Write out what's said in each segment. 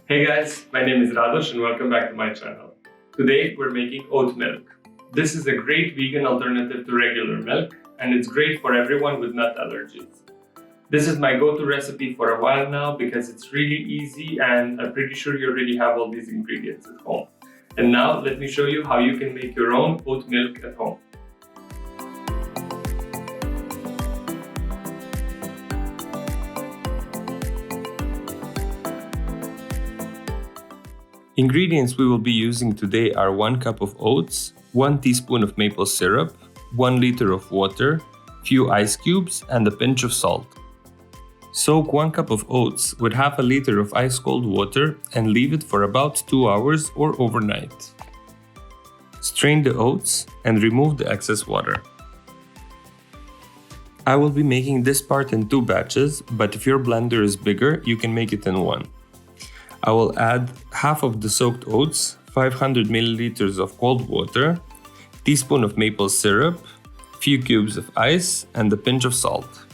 Hey guys, my name is Rados and welcome back to my channel. Today we're making oat milk. This is a great vegan alternative to regular milk and it's great for everyone with nut allergies. This is my go-to recipe for a while now because it's really easy and I'm pretty sure you already have all these ingredients at home. And now let me show you how you can make your own oat milk at home. Ingredients we will be using today are 1 cup of oats, 1 teaspoon of maple syrup, 1 liter of water, few ice cubes, and a pinch of salt. Soak 1 cup of oats with half a liter of ice cold water and leave it for about 2 hours or overnight. Strain the oats and remove the excess water. I will be making this part in 2 batches, but if your blender is bigger, you can make it in 1. I will add half of the soaked oats, 500 milliliters of cold water, teaspoon of maple syrup, few cubes of ice, and a pinch of salt.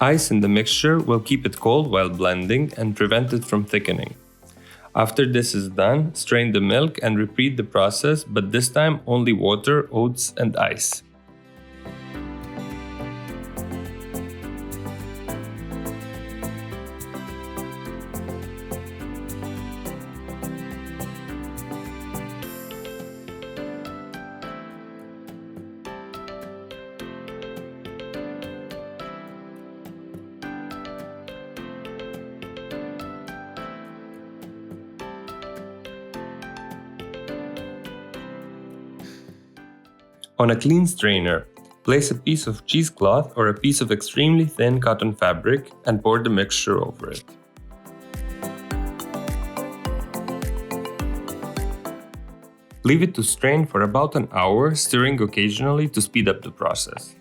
Ice in the mixture will keep it cold while blending and prevent it from thickening. After this is done, strain the milk and repeat the process, but this time only water, oats, and ice. On a clean strainer, place a piece of cheesecloth or a piece of extremely thin cotton fabric and pour the mixture over it. Leave it to strain for about an hour, stirring occasionally to speed up the process.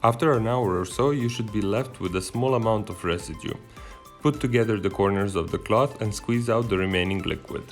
After an hour or so, you should be left with a small amount of residue. Put together the corners of the cloth and squeeze out the remaining liquid.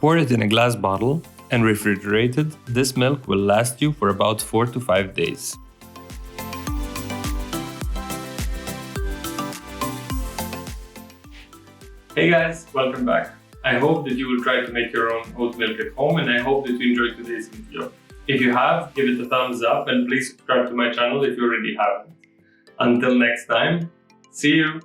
Pour it in a glass bottle and refrigerated. This milk will last you for about 4 to 5 days. Hey guys, welcome back. I hope that you will try to make your own oat milk at home and I hope that you enjoyed today's video. If you have, give it a thumbs up and please subscribe to my channel if you already haven't. Until next time, see you!